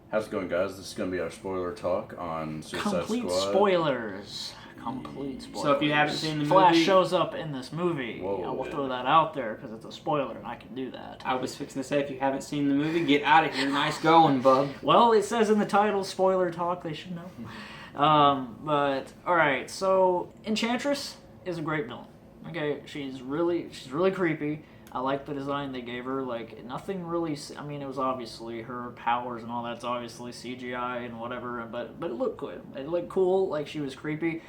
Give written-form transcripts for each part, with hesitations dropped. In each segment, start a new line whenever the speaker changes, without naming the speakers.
How's it going, guys? This is going to be our spoiler talk on Suicide
Complete
Squad.
spoilers. Complete spoilers.
So if you haven't seen the
Flash
movie-
shows up in this movie.
Whoa.
I will throw that out there because it's a spoiler and I can do that.
I was fixing to say, if you haven't seen the movie, get out of here. Nice going, bub.
Well, it says in the title, spoiler talk. They should know. But all right. So Enchantress is a great villain. Okay, she's really creepy. I like the design they gave her. Like, nothing really. I mean, it was obviously her powers and all that's obviously CGI and whatever. But it looked good. It looked cool. Like, she was creepy.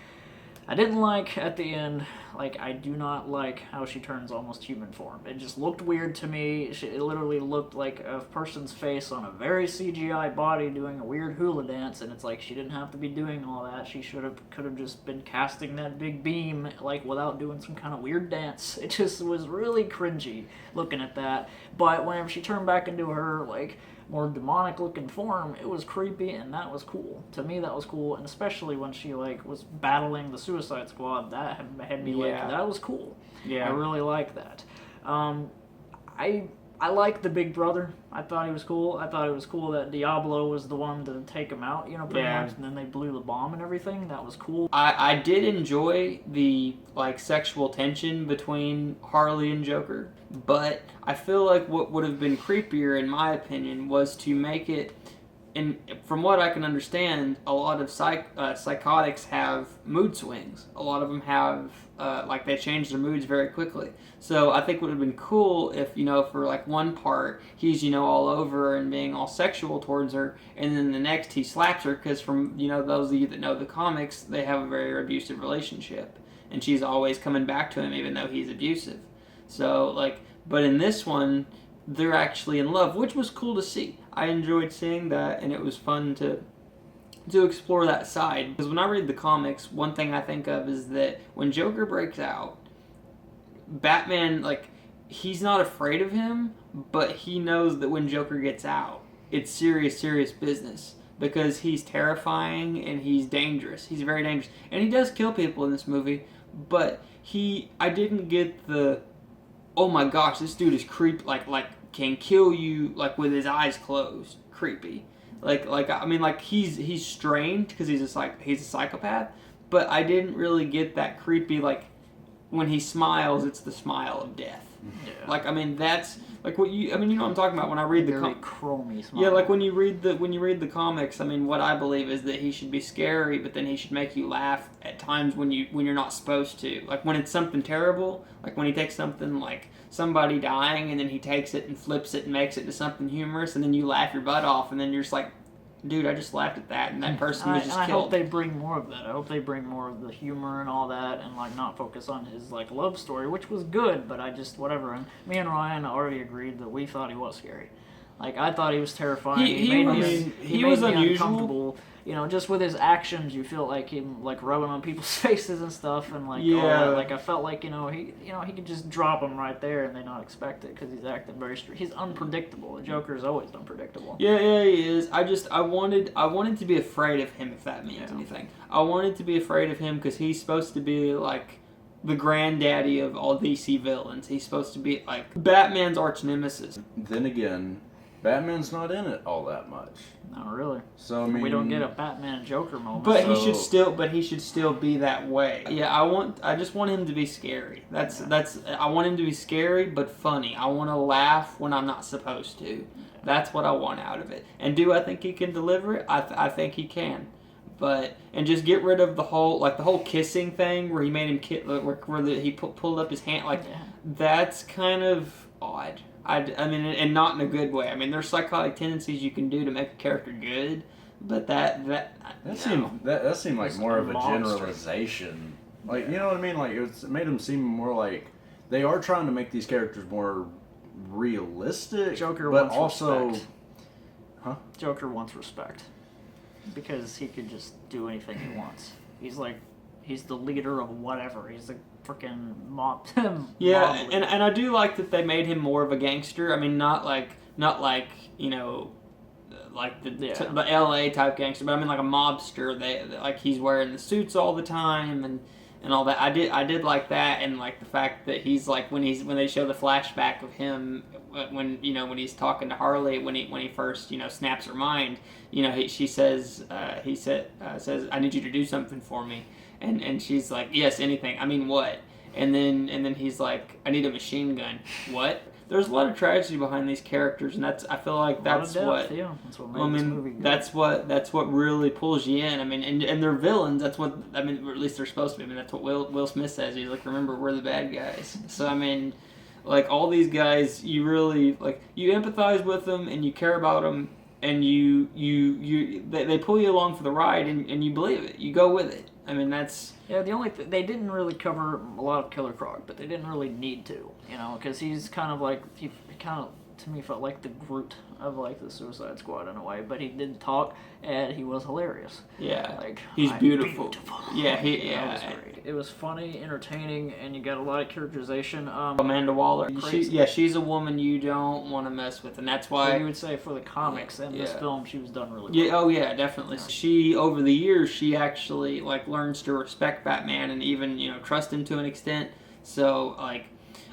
I didn't like at the end. Like, I do not like how she turns almost human form. It just looked weird to me. It literally looked like a person's face on a very CGI body doing a weird hula dance, and it's like she didn't have to be doing all that. She could have just been casting that big beam, like, without doing some kind of weird dance. It just was really cringy looking at that. But whenever she turned back into her, like, more demonic looking form, it was creepy, and that was cool. To me, that was cool, and especially when she, like, was battling the Suicide Squad, that had me like, that was cool.
Yeah.
I really like that. I like the Big Brother. I thought he was cool. I thought it was cool that Diablo was the one to take him out, pretty much, and then they blew the bomb and everything. That was cool.
I did enjoy the, like, sexual tension between Harley and Joker, but I feel like what would have been creepier, in my opinion, was to make it, and from what I can understand, a lot of psychotics have mood swings. A lot of them have, like, they change their moods very quickly. So I think it would have been cool if, for, like, one part, he's, all over and being all sexual towards her, and then the next he slaps her, because from, those of you that know the comics, they have a very abusive relationship. And she's always coming back to him even though he's abusive. So, like, but in this one, they're actually in love, which was cool to see. I enjoyed seeing that, and it was fun to explore that side. Because when I read the comics, one thing I think of is that when Joker breaks out, Batman, like, he's not afraid of him, but he knows that when Joker gets out, it's serious business. Because he's terrifying and he's dangerous. He's very dangerous. And he does kill people in this movie, but I didn't get the, oh my gosh, this dude is creepy, like can kill you, like, with his eyes closed, creepy. Like he's strange because he's a psychopath, but I didn't really get that creepy, like, when he smiles, it's the smile of death.
Yeah.
Like, that's like what you. What I'm talking about when I read the
very chromy smile.
Yeah, like when you read the comics. What I believe is that he should be scary, but then he should make you laugh at times when you're not supposed to. Like when it's something terrible, like when he takes something like somebody dying and then he takes it and flips it and makes it into something humorous, and then you laugh your butt off, and then you're just like, dude, I just laughed at that, and that person was just
I
killed.
hope they bring more of that. I hope they bring more of the humor and all that, and, like, not focus on his, like, love story, which was good, but I just, whatever. And me and Ryan already agreed that we thought he was scary. Like, I thought he was terrifying. He
was
made me
unusual.
uncomfortable. Just with his actions, you feel like him, like, rubbing on people's faces and stuff, and, like, all that. Like, I felt like, he could just drop him right there and they not expect it because he's acting very he's unpredictable. The Joker's always unpredictable.
Yeah, he is. I wanted to be afraid of him, if that means anything. I wanted to be afraid of him because he's supposed to be, like, the granddaddy of all DC villains. He's supposed to be, like, Batman's arch nemesis.
Then again, Batman's not in it all that much.
Not really.
So
we don't get a Batman Joker moment.
But he should still be that way. Yeah, I just want him to be scary. I want him to be scary but funny. I want to laugh when I'm not supposed to. That's what I want out of it. And do I think he can deliver it? I think he can. And just get rid of the whole kissing thing where he made him where he pulled up his hand, that's kind of odd. And not in a good way. There's psychotic tendencies you can do to make a character good, but that
seemed like more of a generalization. Like, you know what I mean? Like, it made them seem more like they are trying to make these characters more realistic.
Joker
but
wants
also,
respect. Joker wants respect because he could just do anything he wants. He's the leader of whatever. He's the freaking mob.
Yeah, and I do like that they made him more of a gangster. Not like like the LA type gangster, but like a mobster. They like he's wearing the suits all the time and all that. I did like that, and like the fact that he's like when they show the flashback of him when when he's talking to Harley when he first snaps her mind. She says says, I need you to do something for me, and she's like, yes, anything. I mean, what? And then he's like, I need a machine gun. What? There's a lot of tragedy behind these characters, and I feel like that's what
made this movie good.
that's what really pulls you in. I mean, and they're villains. That's what or at least they're supposed to be. I mean, that's what Will Smith says. He's like, remember, we're the bad guys. So I mean, like all these guys, you really you empathize with them and you care about them, and they pull you along for the ride, and you believe it. You go with it. I mean, that's...
Yeah, the only they didn't really cover a lot of Killer Croc, but they didn't really need to, because he's kind of like, he kind of, to me, felt like the Groot of, like, the Suicide Squad in a way, but he did talk, and he was hilarious.
Yeah,
like,
he's beautiful. Yeah,
That was great. It was funny, entertaining, and you got a lot of characterization.
Amanda Waller, she's a woman you don't want to mess with, and that's why...
So you would say for the comics and this film, she was done really well.
Yeah, oh yeah, definitely. She, over the years, she actually, learns to respect Batman and even, trust him to an extent. So,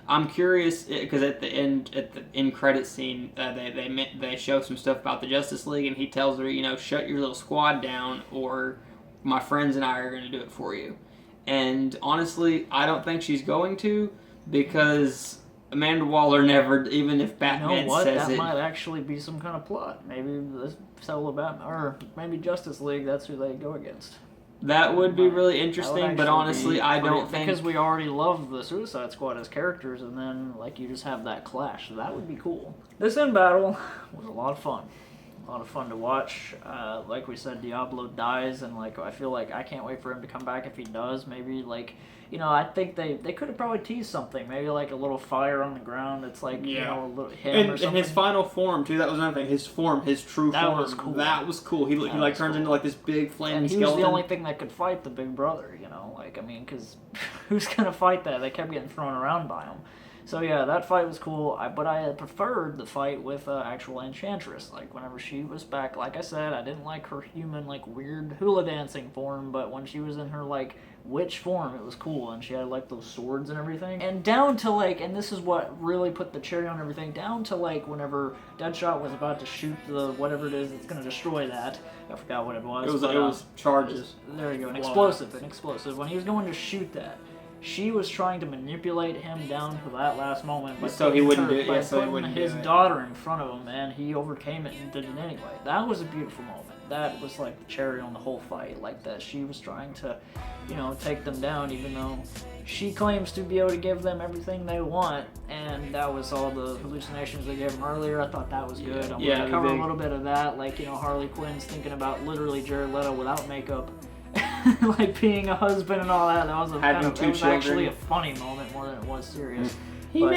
I'm curious, because at the end credit scene, they show some stuff about the Justice League, and he tells her, shut your little squad down, or my friends and I are going to do it for you. And honestly, I don't think she's going to, because Amanda Waller never, even if Batman says
that
it.
might actually be some kind of plot. Maybe this solo Batman, or maybe Justice League. That's who they go against.
That would be really interesting, but honestly, I don't think...
Because we already love the Suicide Squad as characters, and then, you just have that clash. So that would be cool. This end battle was a lot of fun. A lot of fun to watch. Like we said, Diablo dies, and, I feel like I can't wait for him to come back if he does. Maybe, I think they could have probably teased something. Maybe, a little fire on the ground that's, a little him or something.
And his final form, too, that was another thing. His true form.
Was cool.
That was cool. He turns into, this big flaming skeleton.
And he was the only thing that could fight the big brother, because who's going to fight that? They kept getting thrown around by him. So, yeah, that fight was cool, but I preferred the fight with actual Enchantress. Whenever she was back, like I said, I didn't like her human, weird hula dancing form, but when she was in her, witch form, it was cool, and she had, those swords and everything. And down to, and this is what really put the cherry on everything, down to, whenever Deadshot was about to shoot the whatever it is that's going to destroy that. I forgot what it was.
It was charges.
There you go, an explosive. When he was going to shoot that, she was trying to manipulate him down to that last moment by
so he wouldn't do it.
By
Yeah, so he
putting
wouldn't
his
do it.
daughter in front of him, and he overcame it and did it anyway. That was a beautiful moment. That was the cherry on the whole fight. That she was trying to, take them down, even though she claims to be able to give them everything they want, and that was all the hallucinations they gave them earlier. I thought that was good. I'm going to cover a little bit of that, Harley Quinn's thinking about literally Jared Leto without makeup. Being a husband and all that. That was actually a funny moment more than it was serious. But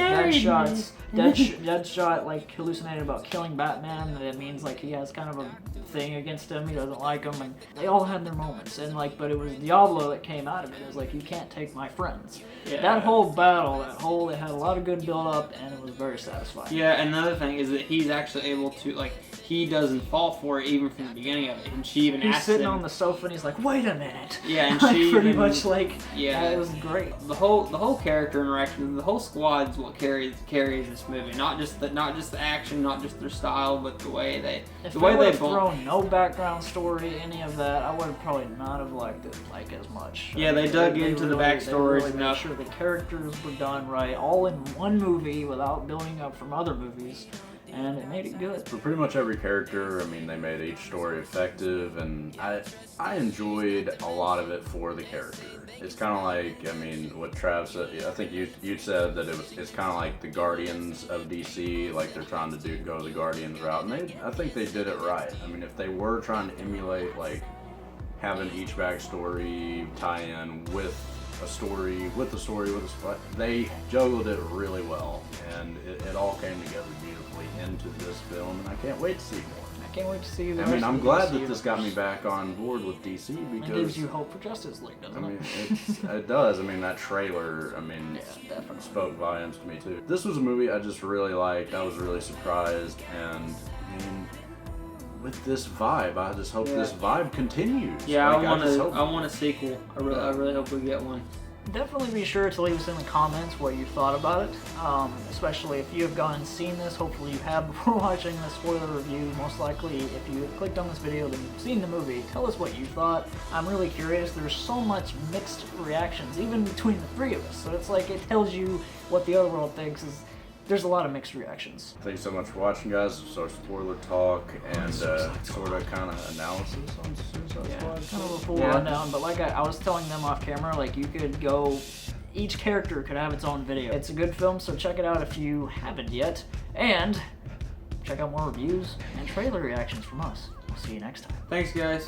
Deadshot hallucinated about killing Batman, and it means he has kind of a thing against him. He doesn't like him, and they all had their moments. And but it was Diablo that came out of it. It was you can't take my friends. Yeah. That whole battle, it had a lot of good build up, and it was very satisfying.
Yeah, and another thing is that he's actually able to he doesn't fall for it even from the beginning of it, and she even
he's
asks
sitting
him,
on the sofa and he's like, "Wait a minute."
Yeah, and she
pretty
even,
much
yeah,
it was great.
The whole character interaction, the whole squad's what carries this movie. Not just the action, not just their style, but the way they
thrown no background story, any of that, I would probably not have liked it as much.
Yeah, they dug into the backstories
enough. Made sure the characters were done right, all in one movie without building up from other movies. And it made it good.
For pretty much every character, they made each story effective, and I enjoyed a lot of it for the character. It's kind of what Trav said. I think you said that it's kind of like the Guardians of DC, they're trying to go the Guardians route, and I think they did it right. If they were trying to emulate having each backstory tie in with a story, they juggled it really well, and it all came together beautifully into this film, and I can't wait to see more.
I can't wait to see the
I'm glad that this got me back on board with DC, because
it gives you hope for Justice League, doesn't it?
It does. That trailer, spoke volumes to me too. This was a movie I just really liked. I was really surprised, and with this vibe, I just hope this vibe continues.
Yeah, I want a sequel. I really hope we get one.
definitely be sure to leave us in the comments what you thought about it. Especially if you have gone and seen this. Hopefully you have before watching the spoiler review. Most likely, if you clicked on this video, then you've seen the movie. Tell us what you thought. I'm really curious. There's so much mixed reactions, even between the three of us. So it's like it tells you what the other world thinks. There's a lot of mixed reactions.
Thanks so much for watching, guys. So spoiler talk and sort of kind of analysis on Suicide Squad.
Kind of a full rundown, but like I was telling them off camera, like you could go, each character could have its own video. It's a good film, so check it out if you haven't yet. And check out more reviews and trailer reactions from us. We'll see you next time.
Thanks, guys.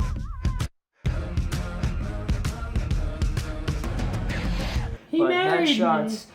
But that shot's